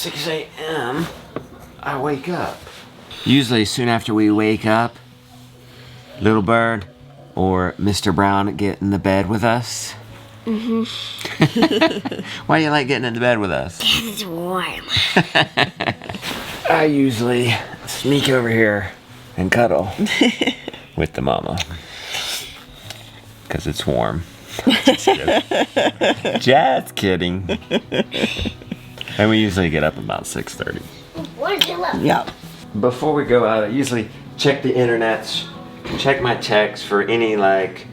6 a.m. I wake up. Usually soon after we wake up, Little Bird or Mr. Brown get in the bed with us. Mm-hmm. Why do you like getting in the bed with us? It's warm. I usually sneak over here and cuddle with the mama. Because it's warm. Just kidding. And we usually get up about 6:30. Yeah. Before we go out, I usually check the internets, check my texts for any like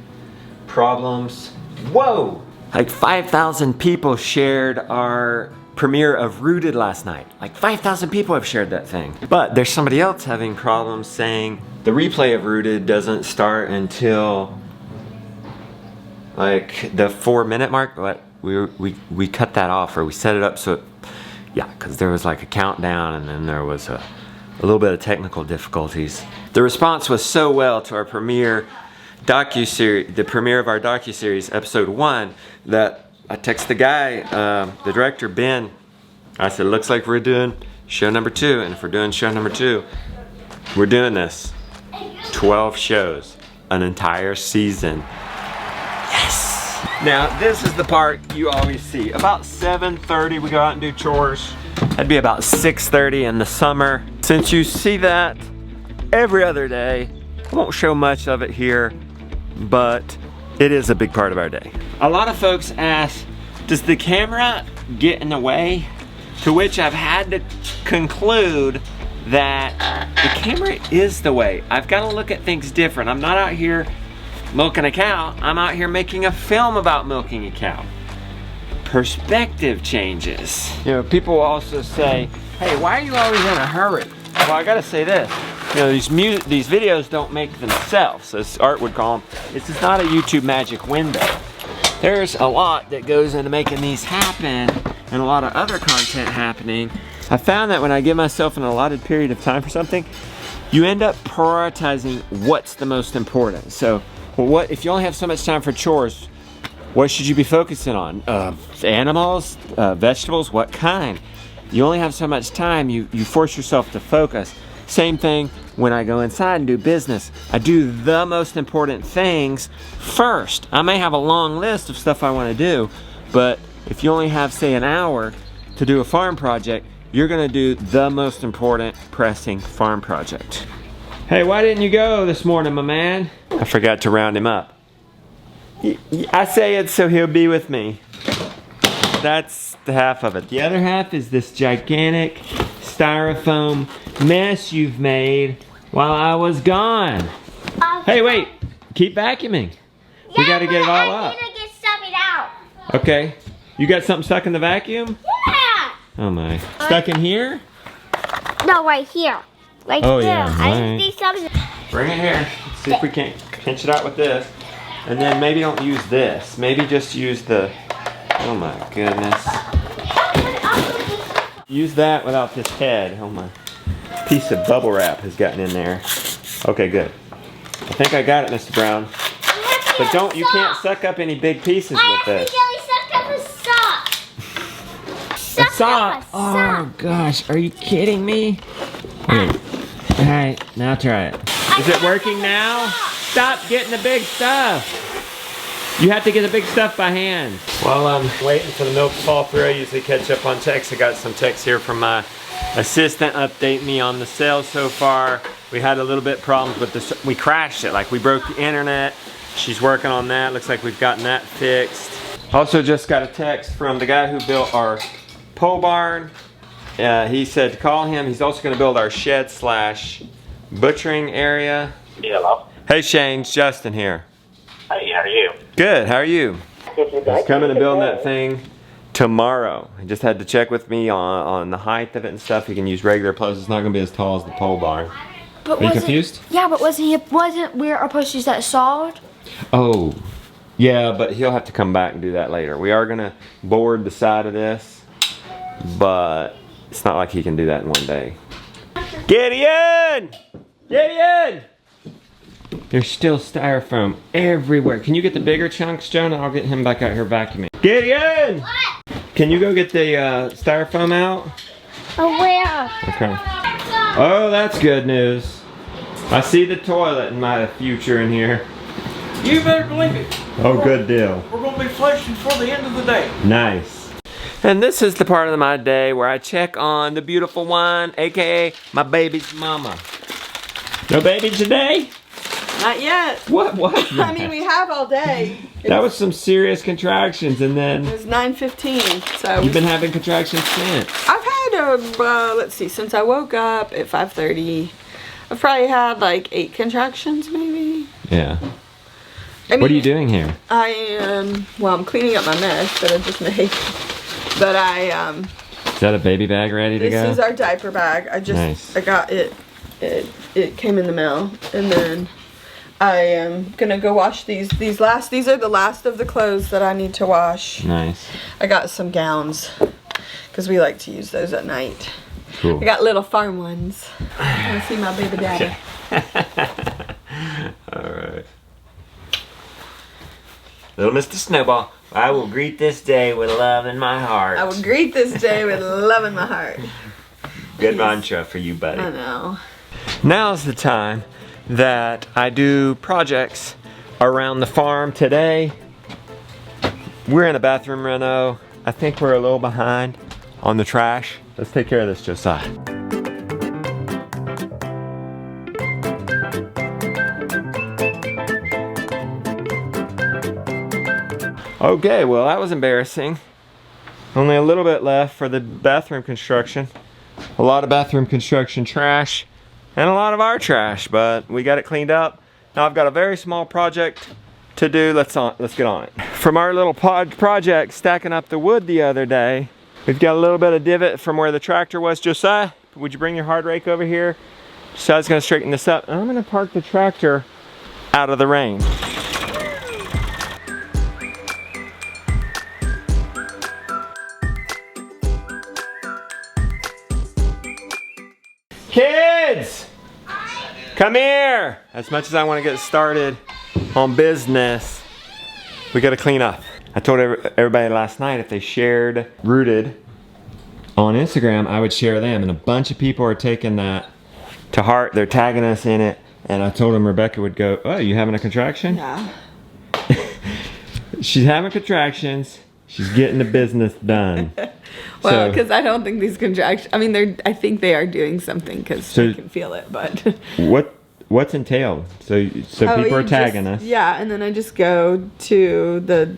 problems. Whoa! Like 5,000 people shared our premiere of Rooted last night. Like 5,000 people have shared that thing. But there's somebody else having problems saying the replay of Rooted doesn't start until like the 4-minute mark. But we cut that off, or we set it up so it, yeah, because there was like a countdown and then there was a little bit of technical difficulties. The response was so well to our premiere docuseries, the premiere of our docuseries, episode 1, that I text the guy, the director, Ben. I said, looks like we're doing show number 2, and if we're doing show number 2, we're doing this. 12 shows, an entire season. Yes! Now, this is the part you always see. About 7:30, we go out and do chores. That'd be about 6:30 in the summer. Since you see that every other day, I won't show much of it here, but it is a big part of our day. A lot of folks ask, does the camera get in the way? To which I've had to conclude that the camera is the way. I've got to look at things different. I'm not out here milking a cow. I'm out here making a film about milking a cow. Perspective changes. You know, people also say, hey, why are you always in a hurry? Well, I gotta say this. You know, these videos don't make themselves, as Art would call them. This is not a YouTube magic window. There's a lot that goes into making these happen, and a lot of other content happening. I found that when I give myself an allotted period of time for something, you end up prioritizing what's the most important. So, well, what if you only have so much time for chores? What should you be focusing on? Animals, vegetables, what kind? You only have so much time, you force yourself to focus. Same thing when I go inside and do business. I do the most important things first. I may have a long list of stuff I want to do, but if you only have, say, an hour to do a farm project, you're gonna do the most important pressing farm project. Hey, why didn't you go this morning, my man? I forgot to round him up. I say it so he'll be with me. That's the half of it. The other half is this gigantic styrofoam mess you've made while I was gone. Hey, wait. Keep vacuuming. Yeah, we gotta get it all up. I need to get something out. Okay. You got something stuck in the vacuum? Yeah. Oh my. Stuck in here? No, right here. Right Oh, there. yeah, I right. need something. Bring it here. Let's see if we can't pinch it out with this. And then maybe don't use this. Maybe just use the, oh my goodness. Use that without this head. Oh my. Piece of bubble wrap has gotten in there. Okay, good. I think I got it, Mr. Brown. But don't, you can't suck up any big pieces with this. I accidentally sucked up a sock. A sock? Oh gosh, are you kidding me? Wait. Alright, now try it. Is it working now? Stop getting the big stuff. You have to get the big stuff by hand. While I'm waiting for the milk to fall through, I usually catch up on texts. I got some texts here from my assistant updating me on the sales so far. We had a little bit problems with this. We crashed it, like we broke the internet. She's working on that. Looks like we've gotten that fixed. Also just got a text from the guy who built our pole barn. He said to call him. He's also going to build our shed / butchering area. Hello. Hey Shane, it's Justin here. Hey, how are you? Good, how are you? He's coming to build that thing tomorrow. He just had to check with me on the height of it and stuff. He can use regular poles. It's not going to be as tall as the pole barn. But are you confused? Yeah, but wasn't we supposed to use that solid? Oh, yeah, but he'll have to come back and do that later. We are going to board the side of this, but it's not like he can do that in one day. Gideon! Gideon! There's still styrofoam everywhere. Can you get the bigger chunks, Jonah? I'll get him back out here vacuuming. Gideon! What? Can you go get the styrofoam out? Oh, where? Okay. Oh, that's good news. I see the toilet in my future in here. You better believe it. Oh, good deal. We're going to be flushing for the end of the day. Nice. And this is the part of my day where I check on the beautiful one, aka my baby's mama. No baby today? Not yet. What? I mean, we have all day. That was some serious contractions, and then It was 9:15, so you've been having contractions since. I've had let's see, since I woke up at 5:30, I've probably had like 8 contractions, maybe. Yeah. I mean, What are you doing here? I am. Well, I'm cleaning up my mess that I just made. But Is that a baby bag ready to go? This is our diaper bag. Nice. I got it. It came in the mail, and then I am gonna go wash these. These are the last of the clothes that I need to wash. Nice. I got some gowns because we like to use those at night. Cool. I got little farm ones. I want to see my baby daddy. All right. Little Mr. Snowball, I will greet this day with love in my heart. I will greet this day with love in my heart. Good mantra for you, buddy. I know. Now's the time that I do projects around the farm. Today, we're in a bathroom reno. I think we're a little behind on the trash. Let's take care of this, Josiah. Okay, well that was embarrassing. Only a little bit left for the bathroom construction. A lot of bathroom construction trash and a lot of our trash, but we got it cleaned up. Now I've got a very small project to do. Let's get on it. From our little project stacking up the wood the other day, we've got a little bit of divot from where the tractor was. Josiah, would you bring your hard rake over here? Josiah's gonna straighten this up. And I'm gonna park the tractor out of the rain. Kids! Come here! As much as I want to get started on business, we gotta clean up. I told everybody last night if they shared Rooted on Instagram, I would share them, and a bunch of people are taking that to heart. They're tagging us in it, and I told them Rebecca would go, oh, you having a contraction? Yeah. She's having contractions. She's getting the business done. Well, because I don't think these contractions. I mean, I think they are doing something because I can feel it. But what's entailed? So people are tagging us. Yeah, and then I just go to the.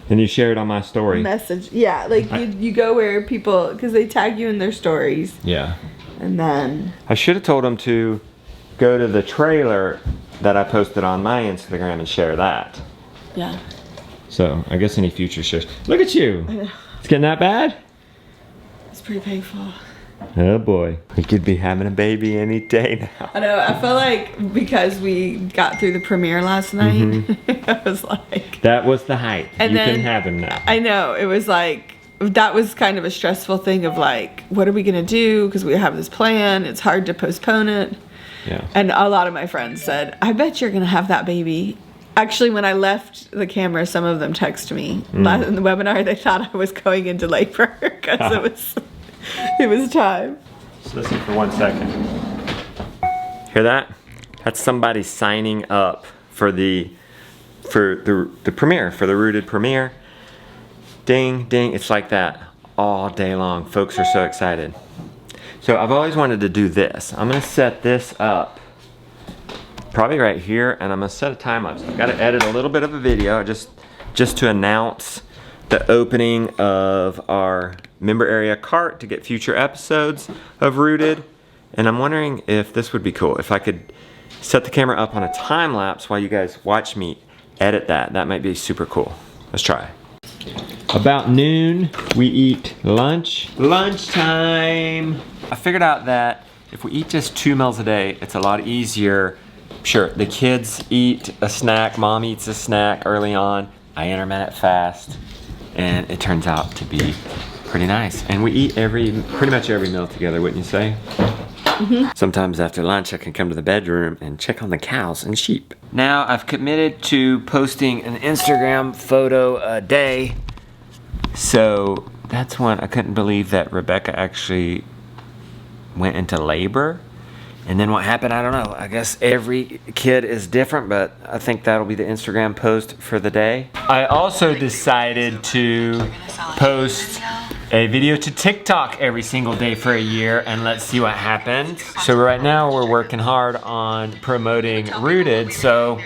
And you share it on my story. Message. Yeah, like you go where people, because they tag you in their stories. Yeah. And then. I should have told them to go to the trailer that I posted on my Instagram and share that. Yeah. So I guess any future shares. Look at you. I know. It's getting that bad? It's pretty painful. Oh boy. We could be having a baby any day now. I know. I feel like because we got through the premiere last night, I was like. That was the height. And you then, can have him now. I know. It was like, that was kind of a stressful thing of like, what are we going to do? Because we have this plan. It's hard to postpone it. Yeah. And a lot of my friends said, I bet you're going to have that baby. Actually, when I left the camera, some of them texted me in the webinar. They thought I was going into labor because it was time. Just listen for 1 second. Hear that? That's somebody signing up for the premiere, for the Rooted premiere. Ding, ding. It's like that all day long. Folks are so excited. So I've always wanted to do this. I'm gonna set this up probably right here, and I'm gonna set a time lapse. I've got to edit a little bit of a video just to announce the opening of our member area cart to get future episodes of Rooted. And I'm wondering if this would be cool if I could set the camera up on a time lapse while you guys watch me edit that. That might be super cool. Let's try. About noon, we eat lunch. Lunchtime. I figured out that if we eat just 2 meals a day, it's a lot easier. Sure, the kids eat a snack, mom eats a snack early on, I intermittent fast, and it turns out to be pretty nice. And we eat pretty much every meal together, wouldn't you say? Mm-hmm. Sometimes after lunch I can come to the bedroom and check on the cows and sheep. Now I've committed to posting an Instagram photo a day, so that's one I couldn't believe that Rebecca actually went into labor. And then what happened, I don't know. I guess every kid is different, but I think that'll be the Instagram post for the day. I also decided to post a video to TikTok every single day for a year, and let's see what happens. So right now we're working hard on promoting Rooted, so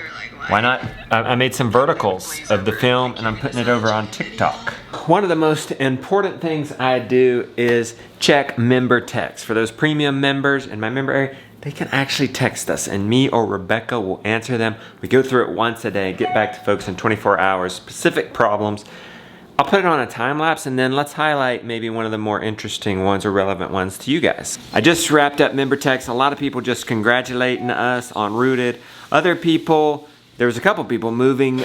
why not? I made some verticals of the film and I'm putting it over on TikTok. One of the most important things I do is check member texts. For those premium members in my member area, they can actually text us and me or Rebecca will answer them. We go through it once a day, get back to folks in 24 hours, specific problems. I'll put it on a time lapse and then let's highlight maybe one of the more interesting ones or relevant ones to you guys. I just wrapped up member texts. A lot of people just congratulating us on Rooted. Other people, there was a couple people moving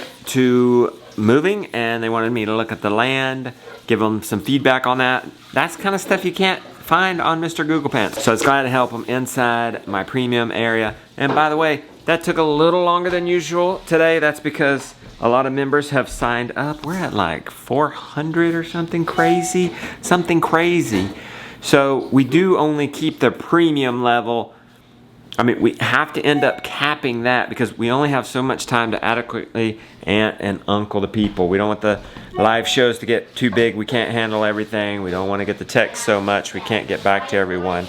and they wanted me to look at the land, give them some feedback on that. That's kind of stuff you can't find on Mr. Google Pants. So I was glad to help them inside my premium area. And by the way, that took a little longer than usual today. That's because a lot of members have signed up. We're at like 400 or something crazy. So we do only keep the premium level. I mean, we have to end up capping that because we only have so much time to adequately aunt and uncle the people. We don't want the live shows to get too big. We can't handle everything. We don't want to get the text so much. We can't get back to everyone.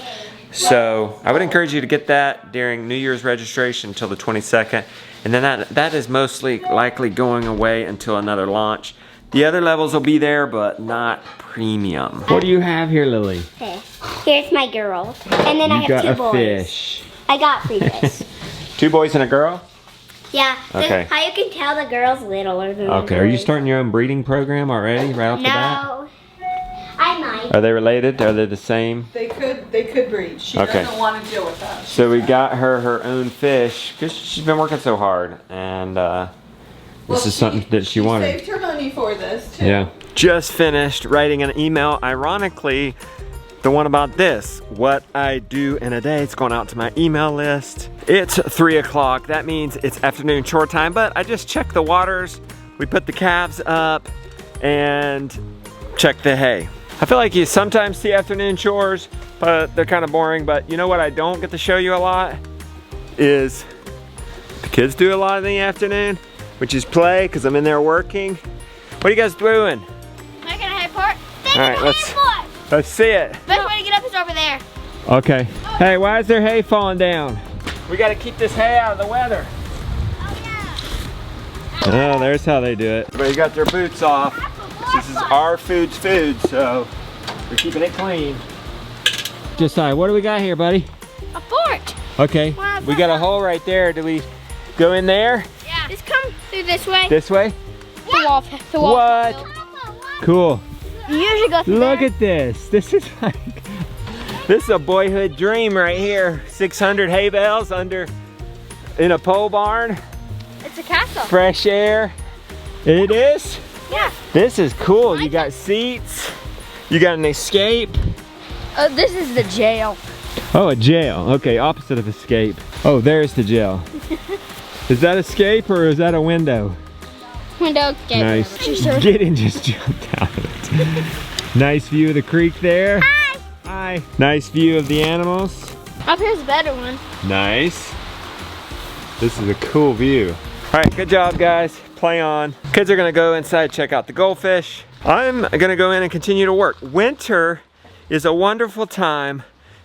So I would encourage you to get that during New Year's registration until the 22nd. And then that is mostly likely going away until another launch. The other levels will be there, but not premium. What do you have here, Lily? Fish. Here's my girl. And then I have two boys. Fish. I got 3 fish. 2 boys and a girl? Yeah. Okay. How you can tell the girl's littler than the Okay, are you boys. starting your own breeding program already, right off the bat? No. I might. Are they related? Are they the same? They could breed. She Okay. doesn't want to deal with that. So we got her own fish because she's been working so hard, and this is something that she wanted. Saved her money for this too. Yeah. Just finished writing an email. Ironically, the one about this, what I do in a day. It's going out to my email list. It's 3 o'clock. That means it's afternoon chore time, but I just check the waters. We put the calves up and check the hay. I feel like you sometimes see afternoon chores, but they're kind of boring. But you know what I don't get to show you a lot is the kids do a lot in the afternoon, which is play because I'm in there working. What are you guys doing? Making a hay fort. All right, let's see it. Best way to get up is over there. Okay. Hey, why is there hay falling down? We got to keep this hay out of the weather. Oh, there's how they do it. Everybody got their boots off. This is our food, so we're keeping it clean. Josiah, what do we got here, buddy? A fort. Okay, we got a hole right there. Do we go in there? Yeah. Just come through this way. This way? Yeah. The wall. What? Cool. You usually go through Look there. at this. This is a boyhood dream right here. 600 hay bales in a pole barn. It's a castle. Fresh air. It is? Yeah. This is cool. You got seats. You got an escape. This is the jail. Oh, a jail. Okay, opposite of escape. Oh, there's the jail. Is that escape or is that a window? Window escape. Nice. Sure. Gideon just jumped out of it. Nice view of the creek there. Hi. Hi. Nice view of the animals. Up here's a better one. Nice. This is a cool view. All right, good job, guys. Play on. Kids are gonna go inside, check out the goldfish. I'm gonna go in and continue to work. Winter is a wonderful time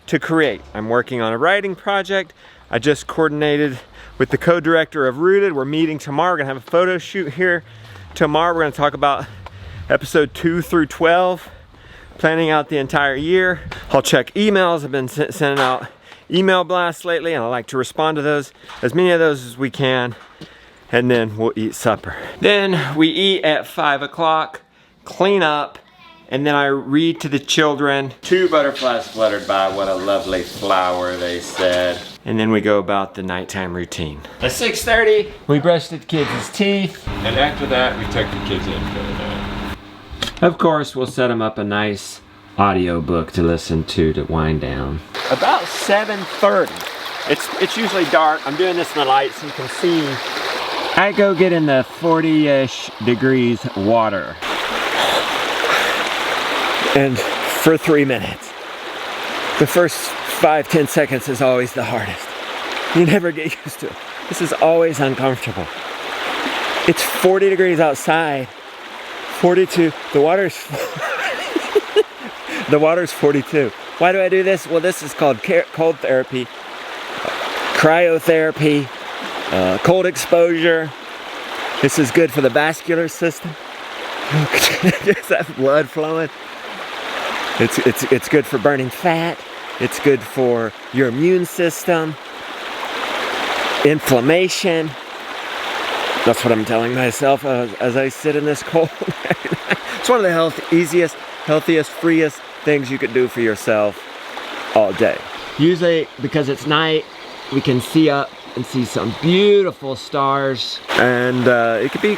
to create. I'm working on a writing project. I just coordinated with the co-director of Rooted. We're meeting tomorrow. We're gonna have a photo shoot here tomorrow. We're gonna talk about episode 2 through 12, planning out the entire year. I'll check emails. I've been sending out email blasts lately, and I like to respond to those, as many of those as we can, and then we'll eat supper. Then we eat at 5 o'clock, clean up, and then I read to the children. 2 butterflies fluttered by, what a lovely flower, they said. And then we go about the nighttime routine. At 6:30, we brush the kids' teeth, and after that, we tuck the kids in for the night. Of course, we'll set them up a nice audio book to listen to wind down. About 7:30. It's usually dark. I'm doing this in the light so you can see. I go get in the 40-ish degrees water. And for 3 minutes. The first 5-10 seconds is always the hardest. You never get used to it. This is always uncomfortable. It's 40 degrees outside. 42. The water's the water's 42. Why do I do this? Well, this is called cold therapy, cryotherapy, cold exposure. This is good for the vascular system. Gets that blood flowing. It's good for burning fat. It's good for your immune system. Inflammation. That's what I'm telling myself as I sit in this cold. It's one of the easiest, healthiest, freest things you could do for yourself all day. Usually, because it's night, we can see up and see some beautiful stars, and it could be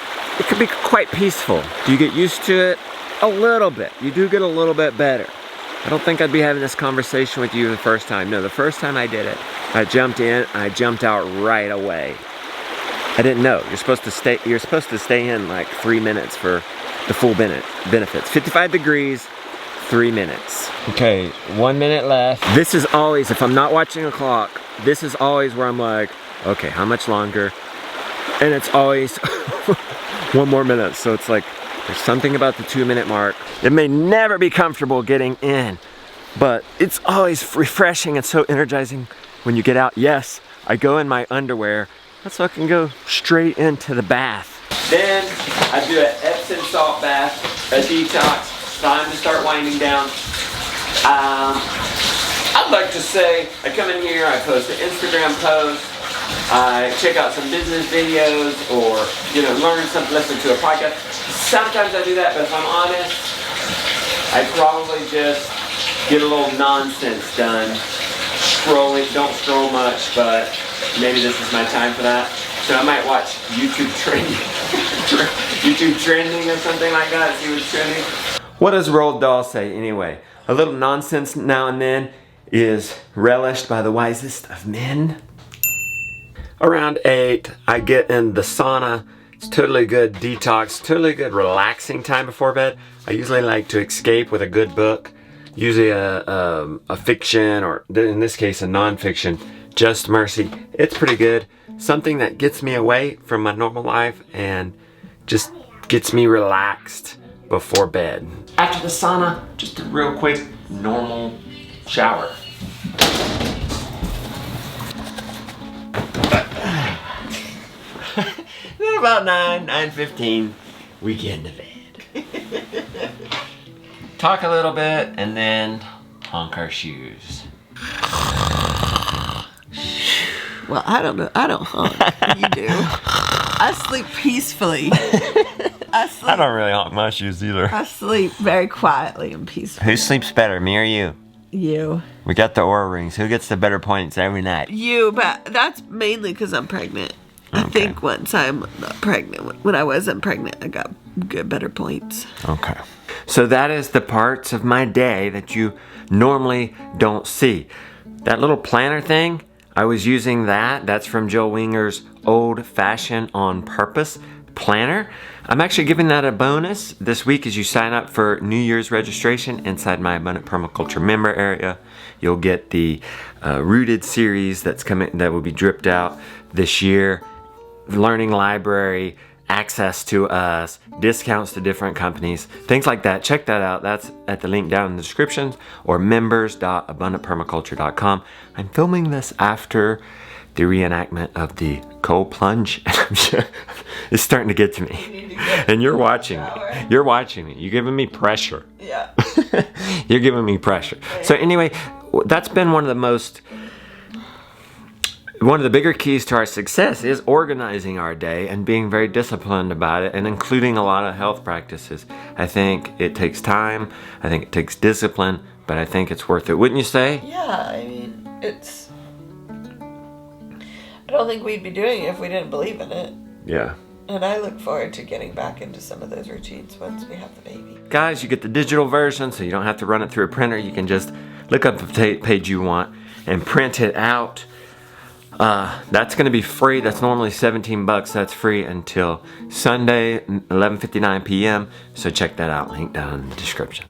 quite peaceful. Do you get used to it? A little bit. You do get a little bit better. I don't think I'd be having this conversation with you the first time. No, the first time I did it, I jumped in, I jumped out right away. I didn't know. You're supposed to stay in like 3 minutes for the full benefits. 55 degrees, 3 minutes. Okay, 1 minute left. This is always, if I'm not watching a clock, this is always where I'm like, okay, how much longer? And it's always 1 more minute. So it's like, there's something about the 2 minute mark. It may never be comfortable getting in, but it's always refreshing and so energizing when you get out. Yes, I go in my underwear. So I can go straight into the bath. Then I do an Epsom salt bath, a detox. Time to start winding down. I'd like to say I come in here, I post an Instagram post, I check out some business videos, or learn something, listen to a podcast. Sometimes I do that, but if I'm honest, I probably just get a little nonsense done. Scrolling, don't scroll much, but maybe this is my time for that. So I might watch YouTube trending, YouTube trending or something like that, see what's trending. What does Roald Dahl say anyway? A little nonsense now and then is relished by the wisest of men. Around 8, I get in the sauna. It's totally good detox, totally good relaxing time before bed. I usually like to escape with a good book. Usually a fiction, or in this case a non-fiction, Just Mercy. It's pretty good. Something that gets me away from my normal life and just gets me relaxed before bed. After the sauna, just a real quick normal shower. Then about 9:15, we get into bed. Talk a little bit and then honk our shoes. Well, I don't know. I don't honk. You do. I sleep peacefully. I don't really honk my shoes either. I sleep very quietly and peacefully. Who sleeps better, me or you? You. We got the Oura rings. Who gets the better points every night? You, but that's mainly because I'm pregnant. Okay. I think once I'm not pregnant, when I wasn't pregnant, I got good, better points. Okay. So that is the parts of my day that you normally don't see. That little planner thing, I was using that. That's from Joe Winger's Old Fashioned on Purpose planner. I'm actually giving that a bonus this week as you sign up for New Year's registration inside my Abundant Permaculture member area. You'll get the Rooted series that's coming, that will be dripped out this year. Learning library, access to us, discounts to different companies, things like that. Check that out. That's at the link down in the description or members.abundantpermaculture.com. I'm filming this after the reenactment of the cold plunge, and I'm sure it's starting to get to me. And you're watching me. You're watching me. You're giving me pressure. Yeah. You're giving me pressure. So anyway, that's been one of the bigger keys to our success is organizing our day and being very disciplined about it and including a lot of health practices. I think it takes time. I think it takes discipline, but I think it's worth it. Wouldn't you say? Yeah, I mean, I don't think we'd be doing it if we didn't believe in it. Yeah. And I look forward to getting back into some of those routines once we have the baby. Guys, you get the digital version, so you don't have to run it through a printer. You can just look up the page you want and print it out. That's going to be free. That's normally $17. That's free until Sunday, 11:59 p.m. So check that out. Link down in the description.